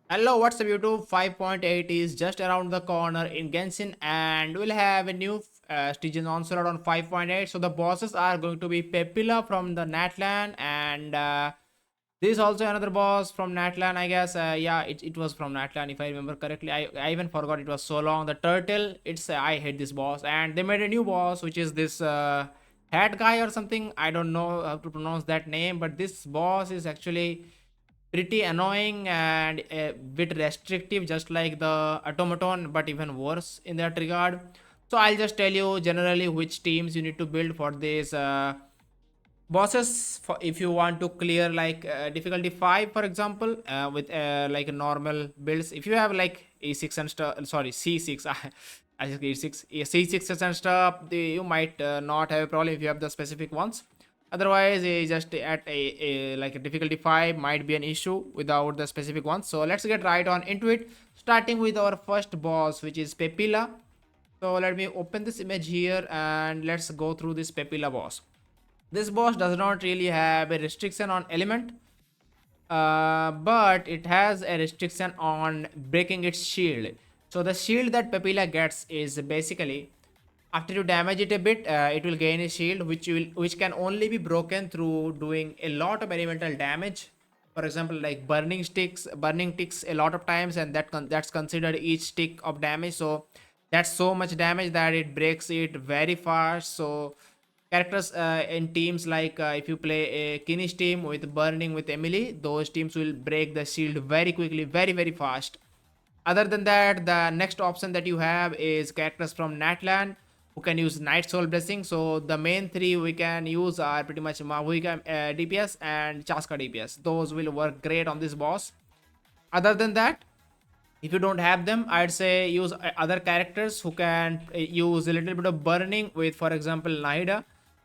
Hello, what's up YouTube? 5.8 is just around the corner in Genshin and we'll have a new Stygian Onslaught on 5.8. So the bosses are going to be Pepilla from the Natlan and this is also another boss from Natlan, I guess. Yeah, it was from Natlan if I remember correctly. I even forgot it was so long. The turtle, I hate this boss and they made a new boss which is this hat guy or something. I don't know how to pronounce that name, but this boss is actually pretty annoying and a bit restrictive, just like the automaton, but even worse in that regard. So I'll just tell you generally which teams you need to build for these bosses for if you want to clear like difficulty 5 for example, with like normal builds. If you have like e6 and stuff, sorry, c6, I think e6, c6 and stuff, you might not have a problem if you have the specific ones. Otherwise just at a like a difficulty 5 might be an issue without the specific ones. So let's get right on into it, starting with our first boss, which is Pepilla. So let me open this image here and let's go through this Pepilla boss. This boss does not really have a restriction on element, but it has a restriction on breaking its shield. So the shield that Papilla gets is basically after you damage it a bit, it will gain a shield which can only be broken through doing a lot of elemental damage. For example, like burning ticks a lot of times, and that's considered each tick of damage. So that's so much damage that it breaks it very fast. So characters in teams like if you play a Kinish team with burning with Emily, those teams will break the shield very quickly, very fast. Other than that, the next option that you have is characters from Natlan who can use Night Soul Blessing. So the main three we can use are pretty much Mavuika DPS and Chaska DPS. Those will work great on this boss. Other than that, if you don't have them, I'd say use other characters who can use a little bit of burning with, for example, Nahida,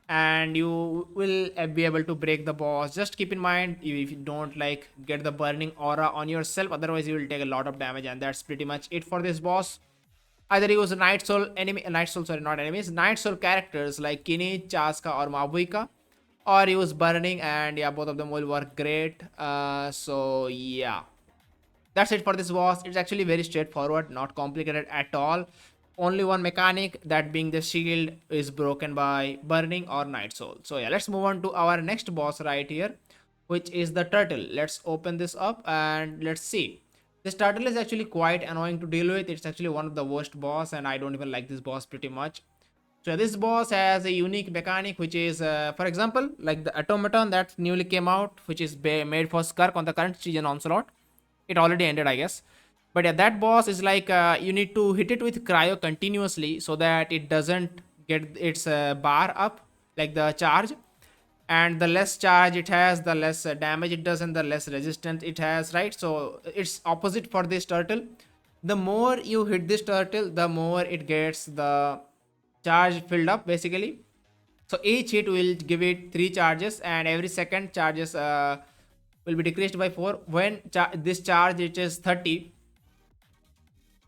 and you will be able to break the boss. Just keep in mind, if you don't like get the burning aura on yourself, otherwise you will take a lot of damage, and that's pretty much it for this boss. Either use Night Soul enemy, Night Soul, sorry, not enemies, Night Soul characters like Kini, Chaska, or Mabuika, or use burning, and yeah, both of them will work great. So yeah, that's it for this boss. It's actually very straightforward, not complicated at all. Only one mechanic, that being the shield is broken by burning or Night Soul. So yeah, let's move on to our next boss right here, which is the turtle. Let's open this up and let's see. This turtle is actually quite annoying to deal with. It's actually one of the worst boss, and I don't even like this boss pretty much. So this boss has a unique mechanic, which is, for example, like the automaton that newly came out, which is made for Skirk on the current season Onslaught. It already ended, I guess. But yeah, that boss is like you need to hit it with cryo continuously so that it doesn't get its bar up, like the charge. And the less charge it has, the less damage it does, and the less resistance it has, right? So it's opposite for this turtle. The more you hit this turtle, the more it gets the charge filled up basically. So each hit will give it 3 charges, and every second charges will be decreased by 4 when this charge reaches 30.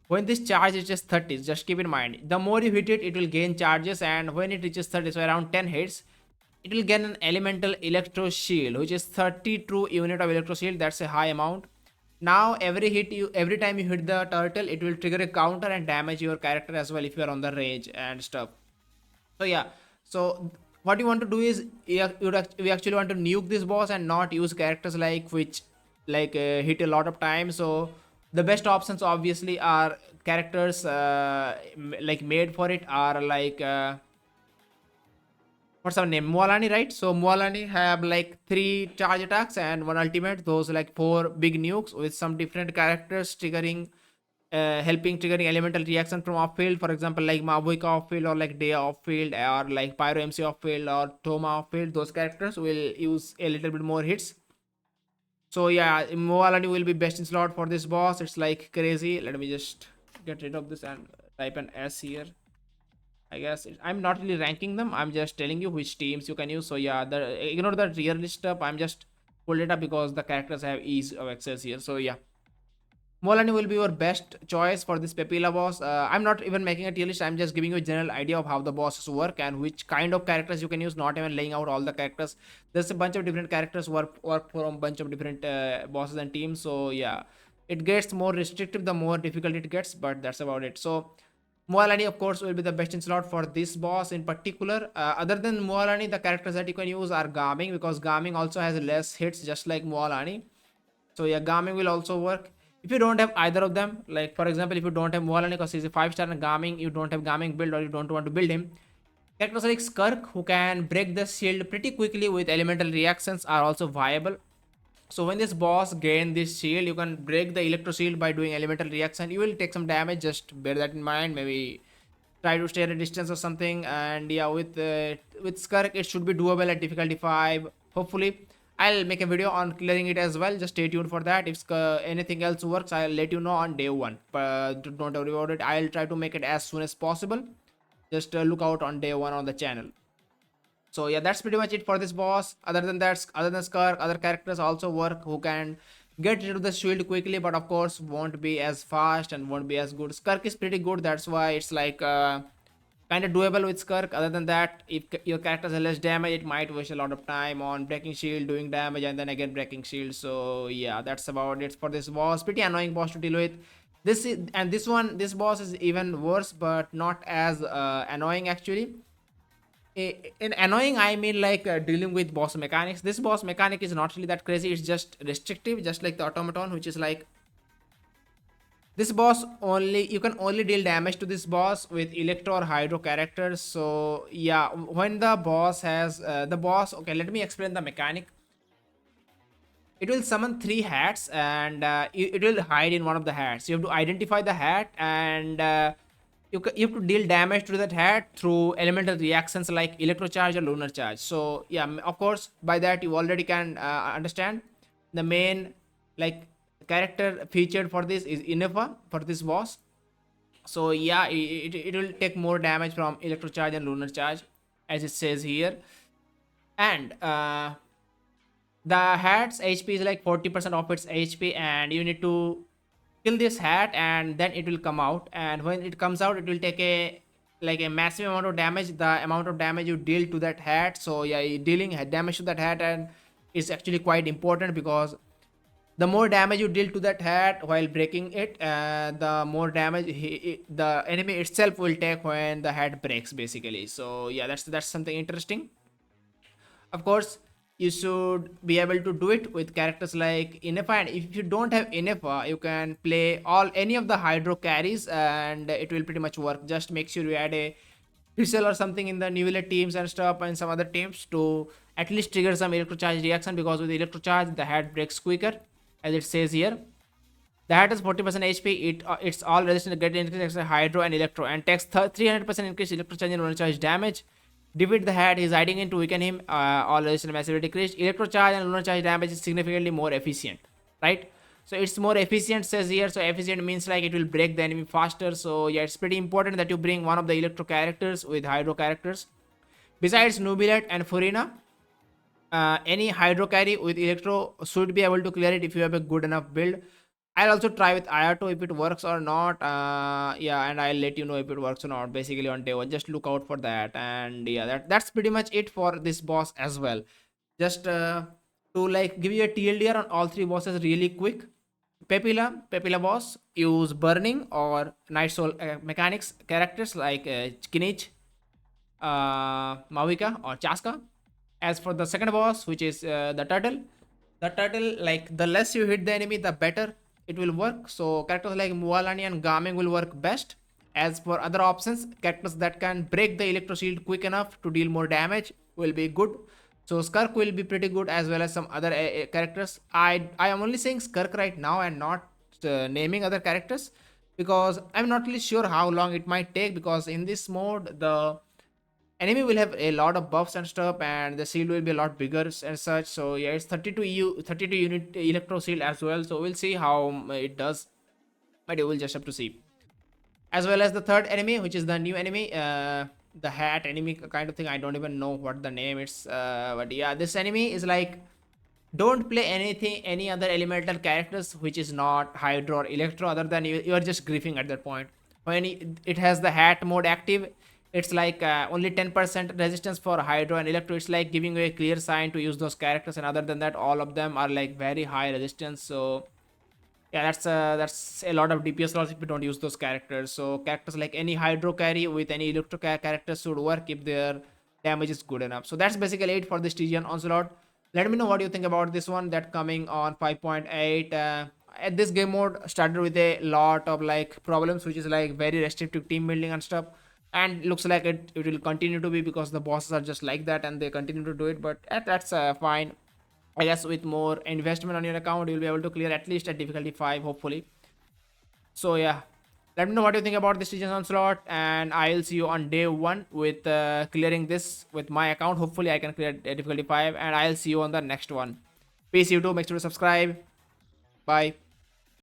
When this charge reaches 30, just keep in mind, the more you hit it, it will gain charges, and when it reaches 30, so around 10 hits, it will gain an elemental electro shield, which is 30 true unit of electro shield. That's a high amount. Now every time you hit the turtle, it will trigger a counter and damage your character as well if you are on the range and stuff. So yeah, so what you want to do is we actually want to nuke this boss and not use characters like which like hit a lot of times. So the best options obviously are characters like made for it are like what's her name, Mualani, right? So Mualani have like 3 charge attacks and 1 ultimate, those like 4 big nukes with some different characters triggering helping triggering elemental reaction from off field, for example like Mabuika off field, or like Dea off field, or like Pyro MC off field, or Toma off field. Those characters will use a little bit more hits. So yeah, Moalani will be best in slot for this boss. It's like crazy. Let me just get rid of this and type an S here. I guess I'm not really ranking them. I'm just telling you which teams you can use. So yeah, ignore the tier list stuff. I'm just pulled it up because the characters have ease of access here. So yeah, Molani will be your best choice for this Pepila boss. I'm not even making a tier list. I'm just giving you a general idea of how the bosses work and which kind of characters you can use. Not even laying out all the characters. There's a bunch of different characters work from a bunch of different bosses and teams. So yeah, It gets more restrictive the more difficult it gets, but that's about it. So Mualani, of course, will be the best in slot for this boss in particular. Other than Mualani, the characters that you can use are Gaming, because Gaming also has less hits just like Mualani. So yeah, Gaming will also work. If you don't have either of them, like for example, if you don't have Mualani because he's a 5-star and Gaming, you don't have Gaming build or you don't want to build him, characters like Skirk, who can break the shield pretty quickly with elemental reactions, are also viable. So when this boss gain this shield, you can break the electro shield by doing elemental reaction. You will take some damage, just bear that in mind. Maybe try to stay at a distance or something. And yeah, with Skirk, it should be doable at difficulty 5. Hopefully, I'll make a video on clearing it as well. Just stay tuned for that. If anything else works, I'll let you know on day 1. But don't worry about it. I'll try to make it as soon as possible. Just look out on day 1 on the channel. So yeah, that's pretty much it for this boss. Other than that, other than Skirk, other characters also work who can get rid of the shield quickly, but of course won't be as fast and won't be as good. Skirk is pretty good, that's why it's like kind of doable with Skirk. Other than that, if your character has less damage, it might waste a lot of time on breaking shield, doing damage, and then again breaking shield. So yeah, that's about it for this boss. Pretty annoying boss to deal with. This boss is even worse, but not as annoying actually. In annoying, I mean like dealing with boss mechanics. This boss mechanic is not really that crazy. It's just restrictive, just like the automaton, which is like this boss only, you can only deal damage to this boss with electro or hydro characters. So yeah, when the boss has okay, let me explain the mechanic. It will summon 3 hats, and it will hide in one of the hats. You have to identify the hat, and you have to deal damage to that hat through elemental reactions like electro charge or lunar charge. So yeah, of course, by that you already can understand the main like character featured for this is Ineffa for this boss. So yeah, it will take more damage from electro charge and lunar charge, as it says here. And the hat's HP is like 40% of its HP, and you need to kill this hat, and then it will come out. And when it comes out, it will take a massive amount of damage, the amount of damage you deal to that hat. So yeah, dealing damage to that hat and is actually quite important, because the more damage you deal to that hat while breaking it, the more damage the enemy itself will take when the hat breaks basically. So yeah, that's something interesting. Of course, you should be able to do it with characters like Ineffa, and if you don't have Ineffa, you can play any of the hydro carries and it will pretty much work. Just make sure you add a Pixel or something in the Newlet teams and stuff, and some other teams, to at least trigger some electro charge reaction, because with electro charge the hat breaks quicker, as it says here. The hat has 40% HP. It's all resistant to get increased hydro and electro, and takes 300% increased electro charge and lunar charge damage. Defeat the hat, he's hiding in to weaken him. All resistance massively decreased. Electro charge and lunar charge damage is significantly more efficient, right? So it's more efficient, says here. So efficient means like it will break the enemy faster. So yeah, it's pretty important that you bring one of the electro characters with hydro characters. Besides Nubilet and Furina, any hydro carry with electro should be able to clear it if you have a good enough build. I'll also try with Ayato if it works or not. Yeah, and I'll let you know if it works or not basically on day 1. Just look out for that. And yeah, that's pretty much it for this boss as well. Just to like give you a TLDR on all 3 bosses really quick. Papilla boss, use burning or night soul mechanics characters like Kinich, Mavika or Chaska. As for the second boss, which is the turtle, like the less you hit the enemy, the better it will work. So characters like Mualani and Gaming will work best. As for other options, characters that can break the electro shield quick enough to deal more damage will be good. So Skirk will be pretty good, as well as some other characters. I am only saying Skirk right now and not naming other characters, because I'm not really sure how long it might take, because in this mode the enemy will have a lot of buffs and stuff, and the shield will be a lot bigger and such. So yeah, it's 32 unit electro shield as well. So we'll see how it does, but you will just have to see. As well as the third enemy, which is the new enemy, the hat enemy kind of thing. I don't even know what the name is, but yeah, this enemy is like, don't play any other elemental characters which is not hydro or electro, other than you are just griefing at that point. When it has the hat mode active, it's like only 10% resistance for hydro and electro. It's like giving you a clear sign to use those characters, and other than that all of them are like very high resistance. So Yeah, that's a lot of DPS loss if you don't use those characters. So characters like any Hydro carry with any Electro characters should work if their damage is good enough. So that's basically it for the Stygian Onslaught. Let me know what you think about this one that coming on 5.8. At this game mode started with a lot of like problems, which is like very restrictive team building and stuff. And looks like it will continue to be because the bosses are just like that and they continue to do it. But that's fine. I guess with more investment on your account, you'll be able to clear at least at difficulty 5, hopefully. So yeah, let me know what you think about this Legion Onslaught, and I'll see you on day 1 with clearing this with my account. Hopefully, I can clear at difficulty 5, and I'll see you on the next one. Peace, YouTube. Make sure to subscribe. Bye.